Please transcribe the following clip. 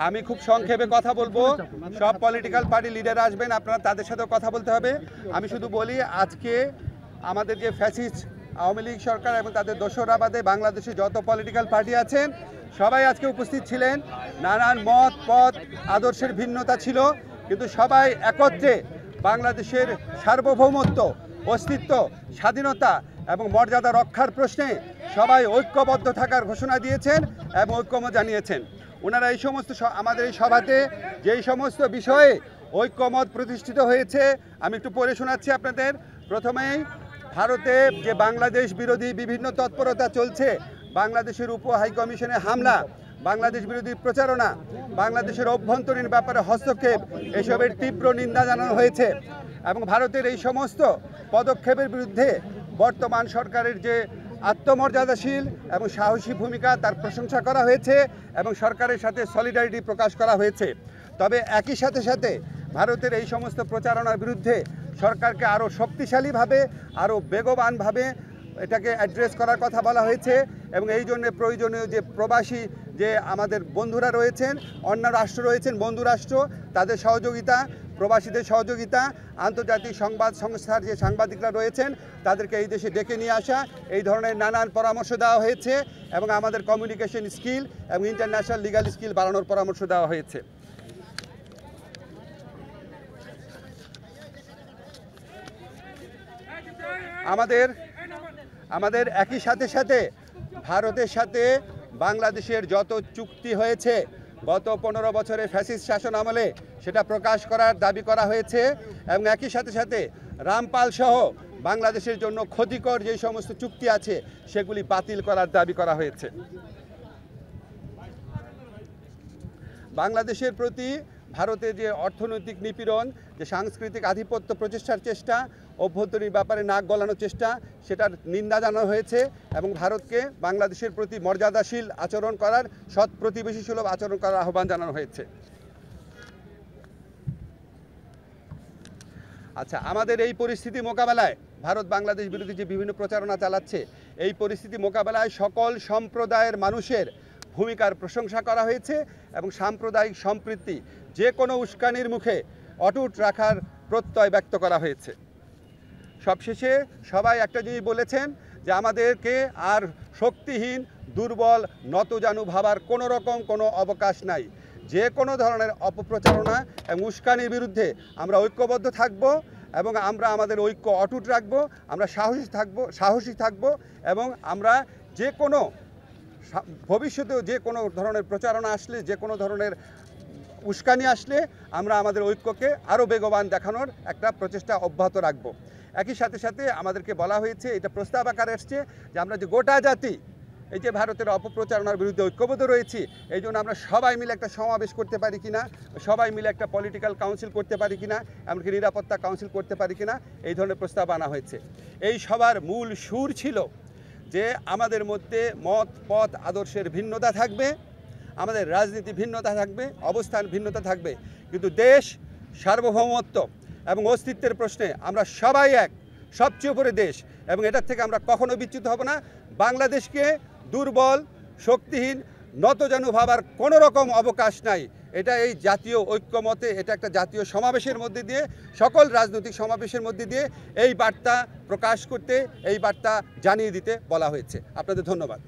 আমি খুব সংক্ষেপে কথা বলবো। সব পলিটিক্যাল পার্টি লিডার আসবেন, আপনারা তাদের সাথেও কথা বলতে হবে। আমি শুধু বলি, আজকে আমাদের যে ফ্যাসিস্ট আওয়ামী লীগ সরকার এবং তাদের দোসররা বাদে বাংলাদেশে যত পলিটিক্যাল পার্টি আছেন সবাই আজকে উপস্থিত ছিলেন। নানান মত পথ আদর্শের ভিন্নতা ছিল, কিন্তু সবাই একত্রে বাংলাদেশের সার্বভৌমত্ব, অস্তিত্ব, স্বাধীনতা এবং মর্যাদা রক্ষার প্রশ্নে সবাই ঐক্যবদ্ধ থাকার ঘোষণা দিয়েছেন এবং ঐক্যমত জানিয়েছেন। ওনারা এই সমস্ত আমাদের এই সভাতে যেই সমস্ত বিষয়ে ঐক্যমত প্রতিষ্ঠিত হয়েছে আমি একটু পড়ে শোনাচ্ছি আপনাদের। প্রথমেই ভারতে যে বাংলাদেশ বিরোধী বিভিন্ন তৎপরতা চলছে, বাংলাদেশের উপ হাইকমিশনে হামলা, বাংলাদেশ বিরোধী প্রচারণা, বাংলাদেশের অভ্যন্তরীণ ব্যাপারে হস্তক্ষেপ, এসবের তীব্র নিন্দা জানানো হয়েছে এবং ভারতের এই সমস্ত পদক্ষেপের বিরুদ্ধে বর্তমান সরকারের যে আত্মমর্যাদাশীল এবং সাহসী ভূমিকা তার প্রশংসা করা হয়েছে এবং সরকারের সাথে সলিডারিটি প্রকাশ করা হয়েছে। তবে একই সাথে সাথে ভারতের এই সমস্ত প্রচারণার বিরুদ্ধে সরকারকে আরও শক্তিশালীভাবে, আরও বেগবানভাবে এটাকে অ্যাড্রেস করার কথা বলা হয়েছে এবং এই জন্য প্রয়োজনীয় যে প্রবাসী যে আমাদের বন্ধুরা রয়েছেন, অন্য রাষ্ট্র রয়েছেন, বন্ধু রাষ্ট্র, তাদের সহযোগিতা, প্রবাসীদের সহযোগিতা, আন্তর্জাতিক সংবাদ সংস্থার যে সাংবাদিকরা রয়েছেন তাদেরকে এই দেশে ডেকে নিয়ে আসা, এই ধরনের নানান পরামর্শ দেওয়া হয়েছে এবং আমাদের কমিউনিকেশন স্কিল এবং ইন্টারন্যাশনাল লিগাল স্কিল বাড়ানোর পরামর্শ দেওয়া হয়েছে। আমাদের একই সাথে সাথে ভারতের সাথে বাংলাদেশের যত চুক্তি হয়েছে গত 15 বছরে ফ্যাসিস্ট শাসন আমলে সেটা প্রকাশ করার দাবি করা হয়েছে এবং একই সাথে সাথে রামপাল সহ বাংলাদেশের জন্য ক্ষতিকর যে সমস্ত চুক্তি আছে সেগুলি বাতিল করার দাবি করা হয়েছে। বাংলাদেশের প্রতি ভারতের যে অর্থনৈতিক নিপীড়ন, যে সাংস্কৃতিক আধিপত্য প্রচেষ্টার চেষ্টা, অভ্যন্তরীণ ব্যাপারে নাক গলানোর চেষ্টা, সেটার নিন্দা জানানো হয়েছে এবং ভারতকে বাংলাদেশের প্রতি মর্যাদাশীল আচরণ করার, সৎ প্রতিবেশী সুলভ আচরণ করার আহ্বান জানানো হয়েছে। আচ্ছা, আমাদের এই পরিস্থিতি মোকাবেলায় ভারত বাংলাদেশ বিরোধী যে বিভিন্ন প্রচারণা চালাচ্ছে, এই পরিস্থিতি মোকাবেলায় সকল সম্প্রদায়ের মানুষের ভূমিকার প্রশংসা করা হয়েছে এবং সাম্প্রদায়িক সম্প্রীতি যে কোনো উস্কানির মুখে অটুট রাখার প্রত্যয় ব্যক্ত করা হয়েছে। সবশেষে সবাই একটা জিনিস বলেছেন যে আমাদেরকে আর শক্তিহীন, দুর্বল, নতজানু ভাবার কোনো রকম কোনো অবকাশ নাই। যে কোনো ধরনের অপপ্রচারণা এবং উস্কানির বিরুদ্ধে আমরা ঐক্যবদ্ধ থাকব এবং আমরা আমাদের ঐক্য অটুট রাখব, আমরা সাহসী থাকব এবং আমরা যে কোনো ভবিষ্যতেও যে কোনো ধরনের প্রচারণা আসলে, যে কোনো ধরনের উস্কানি আসলে আমরা আমাদের ঐক্যকে আরও বেগবান দেখানোর একটা প্রচেষ্টা অব্যাহত রাখব। একই সাথে সাথে আমাদেরকে বলা হয়েছে, এটা প্রস্তাব আকারে আসছে যে আমরা যে গোটা জাতি এই যে ভারতের অপপ্রচারণার বিরুদ্ধে ঐক্যবদ্ধ রয়েছি, এই জন্য আমরা সবাই মিলে একটা সমাবেশ করতে পারি কিনা, সবাই মিলে একটা পলিটিক্যাল কাউন্সিল করতে পারি কিনা, এমনকি নিরাপত্তা কাউন্সিল করতে পারি কিনা, এই ধরনের প্রস্তাব আনা হয়েছে। এই সবার মূল সুর ছিল যে আমাদের মধ্যে মত পথ আদর্শের ভিন্নতা থাকবে, আমাদের রাজনীতি ভিন্নতা থাকবে, অবস্থান ভিন্নতা থাকবে, কিন্তু দেশ সার্বভৌমত্ব এবং অস্তিত্বের প্রশ্নে আমরা সবাই এক, সবচেয়ে উপরে দেশ এবং এটার থেকে আমরা কখনো বিচ্যুত হব না। বাংলাদেশকে দুর্বল, শক্তিহীন, নতজানু ভাবার কোনো রকম অবকাশ নাই। এটা এই জাতীয় ঐক্যমতে, এটা একটা জাতীয় সমাবেশের মধ্যে দিয়ে, সকল রাজনৈতিক সমাবেশের মধ্যে দিয়ে এই বার্তা প্রকাশ করতে, এই বার্তা জানিয়ে দিতে বলা হয়েছে। আপনাদের ধন্যবাদ।